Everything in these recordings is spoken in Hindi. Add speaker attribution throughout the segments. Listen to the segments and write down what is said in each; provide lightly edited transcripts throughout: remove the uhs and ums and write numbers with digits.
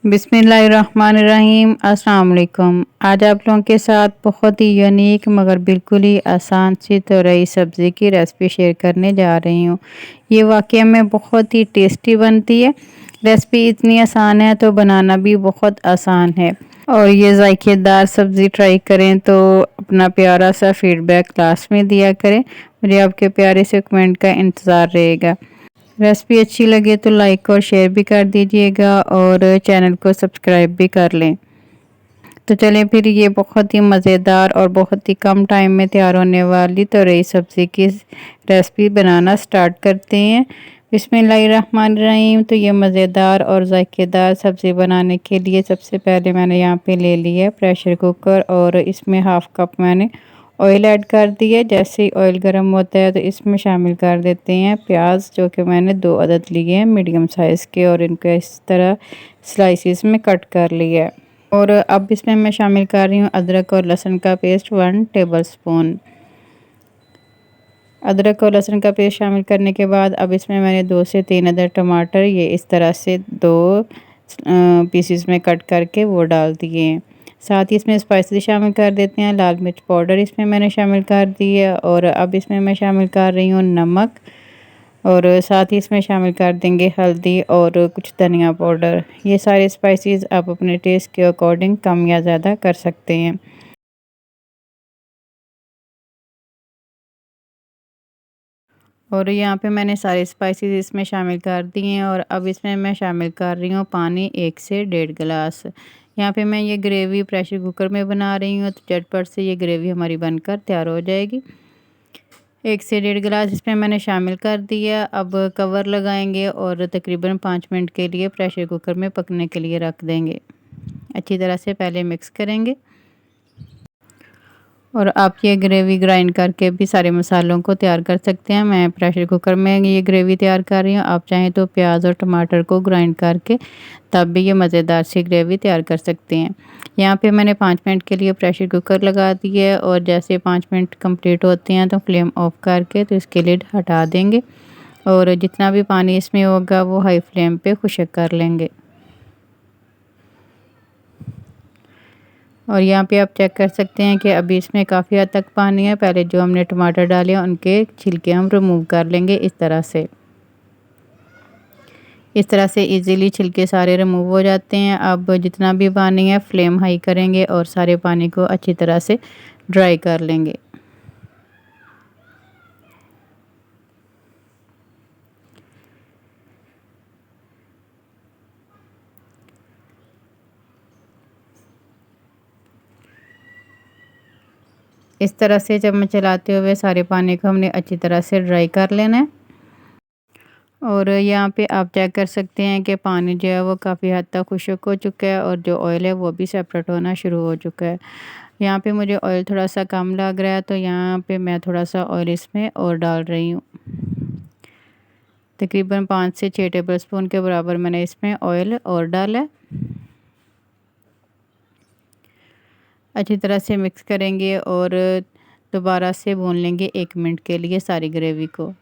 Speaker 1: बिस्मिल्लाहिर्रहमानिर्रहीम। अस्सलाम वालेकुम। आज आप लोगों के साथ बहुत ही यूनिक मगर बिल्कुल ही आसान सी तुरई सब्ज़ी की रेसिपी शेयर करने जा रही हूँ। ये वाक़ई में बहुत ही टेस्टी बनती है। रेसिपी इतनी आसान है तो बनाना भी बहुत आसान है। और ये ज़ायकेदार सब्ज़ी ट्राई करें तो अपना प्यारा सा फीडबैक लास्ट में दिया करें। मुझे आपके प्यारे से कमेंट का इंतज़ार रहेगा। रेसिपी अच्छी लगे तो लाइक और शेयर भी कर दीजिएगा और चैनल को सब्सक्राइब भी कर लें। तो चलें फिर ये बहुत ही मज़ेदार और बहुत ही कम टाइम में तैयार होने वाली तुरई सब्ज़ी की रेसिपी बनाना स्टार्ट करते हैं। बिस्मिल्लाहिर्रहमानिर्रहीम। तो ये मज़ेदार और ज़ायकेदार सब्ज़ी बनाने के लिए सबसे पहले मैंने यहाँ पे ले लिया है प्रेशर कुकर और इसमें हाफ़ कप मैंने ऑयल ऐड कर दिया। जैसे ही ऑयल गर्म होता है तो इसमें शामिल कर देते हैं प्याज, जो कि मैंने 2 अदद लिए हैं मीडियम साइज़ के और इनको इस तरह स्लाइसिस में कट कर लिया है। और अब इसमें मैं शामिल कर रही हूँ अदरक और लहसुन का पेस्ट 1 टेबलस्पून। अदरक और लहसुन का पेस्ट शामिल करने के बाद अब इसमें मैंने 2 से 3 अदद टमाटर ये इस तरह से 2 पीसेस में कट करके वो डाल दिए हैं। साथ ही इसमें स्पाइसेस शामिल कर देते हैं। लाल मिर्च पाउडर इसमें मैंने शामिल कर दी है और अब इसमें मैं शामिल कर रही हूँ नमक और साथ ही इसमें शामिल कर देंगे हल्दी और कुछ धनिया पाउडर। ये सारे स्पाइसेस आप अपने टेस्ट के अकॉर्डिंग कम या ज़्यादा कर सकते हैं। और यहाँ पे मैंने सारे स्पाइसेस इसमें शामिल कर दिए हैं और अब इसमें मैं शामिल कर रही हूँ पानी 1 से 1.5 गिलास। यहाँ पे मैं ये ग्रेवी प्रेशर कुकर में बना रही हूँ तो झटपट से ये ग्रेवी हमारी बनकर तैयार हो जाएगी। 1 से 1.5 गिलास इसमें मैंने शामिल कर दिया। अब कवर लगाएंगे और तकरीबन 5 मिनट के लिए प्रेशर कुकर में पकने के लिए रख देंगे। अच्छी तरह से पहले मिक्स करेंगे और आप ये ग्रेवी ग्राइंड करके भी सारे मसालों को तैयार कर सकते हैं। मैं प्रेशर कुकर में ये ग्रेवी तैयार कर रही हूँ। आप चाहें तो प्याज और टमाटर को ग्राइंड करके तब भी ये मज़ेदार सी ग्रेवी तैयार कर सकते हैं। यहाँ पे मैंने 5 मिनट के लिए प्रेशर कुकर लगा दिया है और जैसे 5 मिनट कंप्लीट होते हैं तो फ्लेम ऑफ करके तो इसके लिड हटा देंगे और जितना भी पानी इसमें होगा वो हाई फ्लेम पे खुश्क कर लेंगे। और यहाँ पे आप चेक कर सकते हैं कि अभी इसमें काफ़ी हद तक पानी है। पहले जो हमने टमाटर डाले हैं उनके छिलके हम रिमूव कर लेंगे इस तरह से। इस तरह से इजीली छिलके सारे रिमूव हो जाते हैं। अब जितना भी पानी है फ्लेम हाई करेंगे और सारे पानी को अच्छी तरह से ड्राई कर लेंगे। इस तरह से चम्मच चलाते हुए सारे पानी को हमने अच्छी तरह से ड्राई कर लेना है। और यहाँ पे आप चेक कर सकते हैं कि पानी जो है वो काफ़ी हद तक खुश्क हो चुका है और जो ऑयल है वो भी सेपरेट होना शुरू हो चुका है। यहाँ पे मुझे ऑयल थोड़ा सा कम लग रहा है तो यहाँ पे मैं थोड़ा सा ऑयल इसमें और डाल रही हूँ। तकरीबन 5 से 6 टेबलस्पून के बराबर मैंने इसमें ऑयल और डाला है। अच्छी तरह से मिक्स करेंगे और दोबारा से भून लेंगे 1 मिनट के लिए सारी ग्रेवी को।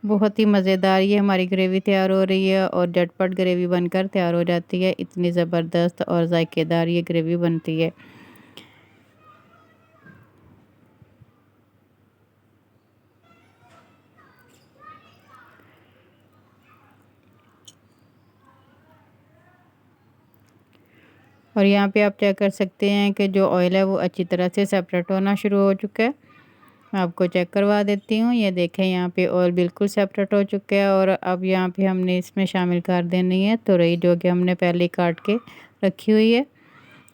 Speaker 1: बहुत ही मज़ेदार ये हमारी ग्रेवी तैयार हो रही है और झटपट ग्रेवी बनकर तैयार हो जाती है। इतनी ज़बरदस्त और ज़ायकेदार ये ग्रेवी बनती है। और यहाँ पे आप चेक कर सकते हैं कि जो ऑयल है वो अच्छी तरह से सेपरेट होना शुरू हो चुका है। मैं आपको चेक करवा देती हूँ। ये देखें यहाँ पे ऑयल बिल्कुल सेपरेट हो चुका है और अब यहाँ पे हमने इसमें शामिल कर देनी है तुरई, जो कि हमने पहले काट के रखी हुई है।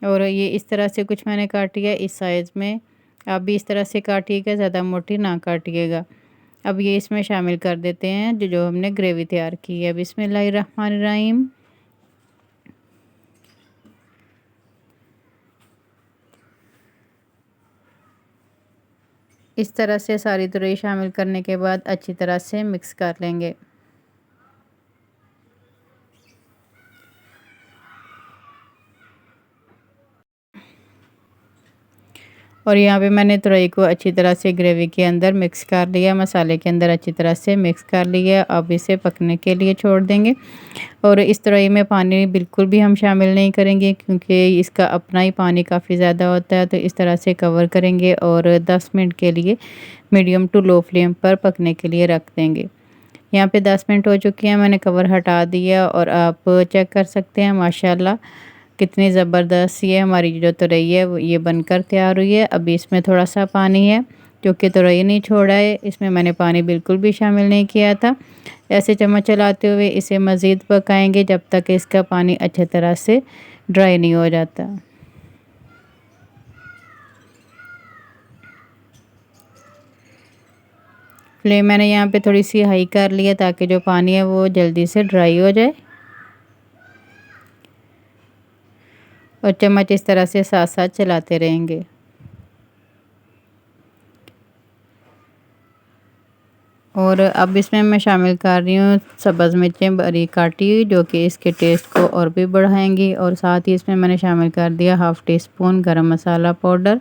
Speaker 1: और ये इस तरह से कुछ मैंने काटी है इस साइज़ में। आप भी इस तरह से काटिएगा, ज़्यादा मोटी ना काटिएगा। अब ये इसमें शामिल कर देते हैं जो हमने ग्रेवी तैयार की है। बिस्मिल्लाहिर्रहमानिर्रहीम। इस तरह से सारी तुरई शामिल करने के बाद अच्छी तरह से मिक्स कर लेंगे। और यहाँ पे मैंने तुरई को अच्छी तरह से ग्रेवी के अंदर मिक्स कर लिया, मसाले के अंदर अच्छी तरह से मिक्स कर लिया। अब इसे पकने के लिए छोड़ देंगे। और इस तुरई में पानी बिल्कुल भी हम शामिल नहीं करेंगे, क्योंकि इसका अपना ही पानी काफ़ी ज़्यादा होता है। तो इस तरह से कवर करेंगे और 10 मिनट के लिए मीडियम टू लो फ्लेम पर पकने के लिए रख देंगे। यहाँ पे 10 मिनट हो चुके हैं, मैंने कवर हटा दिया और आप चेक कर सकते हैं माशाल्लाह कितनी ज़बरदस्त ये हमारी जो तुरई है वो ये बनकर तैयार हुई है। अभी इसमें थोड़ा सा पानी है, क्योंकि तुरई नहीं छोड़ा है, इसमें मैंने पानी बिल्कुल भी शामिल नहीं किया था। ऐसे चम्मच चलाते हुए इसे मज़ीद पकाएंगे जब तक इसका पानी अच्छी तरह से ड्राई नहीं हो जाता। फ्लेम मैंने यहाँ पे थोड़ी सी हाई कर लिया ताकि जो पानी है वो जल्दी से ड्राई हो जाए। और चम्मच इस तरह से साथ साथ चलाते रहेंगे। और अब इसमें मैं शामिल कर रही हूँ सब्ज़ मिर्चें बारीक काटी हुई, जो कि इसके टेस्ट को और भी बढ़ाएंगी। और साथ ही इसमें मैंने शामिल कर दिया हाफ़ टी स्पून गरम मसाला पाउडर।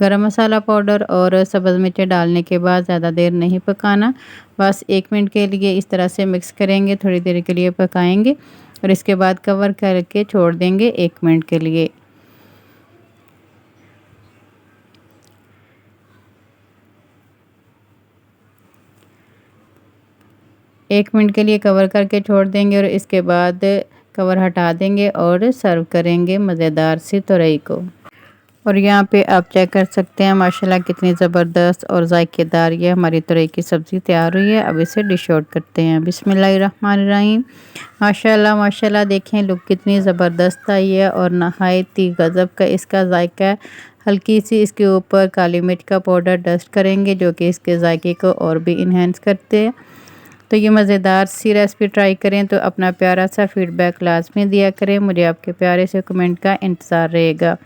Speaker 1: गरम मसाला पाउडर और सब्ज़ मिर्चें डालने के बाद ज़्यादा देर नहीं पकाना, बस 1 मिनट के लिए इस तरह से मिक्स करेंगे, थोड़ी देर के लिए पकाएंगे और इसके बाद कवर करके छोड़ देंगे 1 मिनट के लिए। 1 मिनट के लिए कवर करके छोड़ देंगे और इसके बाद कवर हटा देंगे और सर्व करेंगे मज़ेदार सी तुरई को। और यहाँ पे आप चेक कर सकते हैं माशाल्लाह कितनी ज़बरदस्त और ज़ायकेदार ये हमारी तुरई की सब्ज़ी तैयार हुई है। अब इसे डिश आउट करते हैं। बिस्मिल्लाहिर्रहमानिर्रहीम। माशाल्लाह माशाल्लाह देखें लुक कितनी ज़बरदस्त आई है और नहायत ही गज़ब का इसका ज़ायका है। हल्की सी इसके ऊपर काली मिर्च का पाउडर डस्ट करेंगे, जो कि इसके ज़ायके को और भी इन्हेंस करते हैं। तो ये मज़ेदार सी रेसिपी ट्राई करें तो अपना प्यारा सा फीडबैक लाजमी दिया करें। मुझे आपके प्यारे से कमेंट का इंतज़ार रहेगा।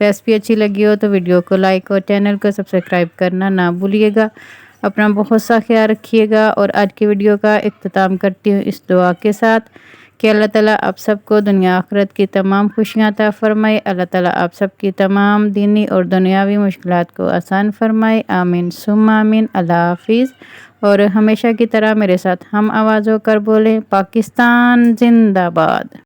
Speaker 1: रेसिपी अच्छी लगी हो तो वीडियो को लाइक और चैनल को सब्सक्राइब करना ना भूलिएगा। अपना बहुत सा ख्याल रखिएगा। और आज की वीडियो का इख्तिताम करती हूँ इस दुआ के साथ कि अल्लाह ताला आप सबको दुनिया आखिरत की तमाम खुशियाँ अता फ़रमाए। अल्लाह ताला आप सबकी तमाम दीनी और दुनियावी मुश्किलात को आसान फ़रमाए। आमीन सुम्मा आमीन। अल्लाह हाफ़िज़। और हमेशा की तरह मेरे साथ हम आवाज़ होकर बोलें, पाकिस्तान जिंदाबाद।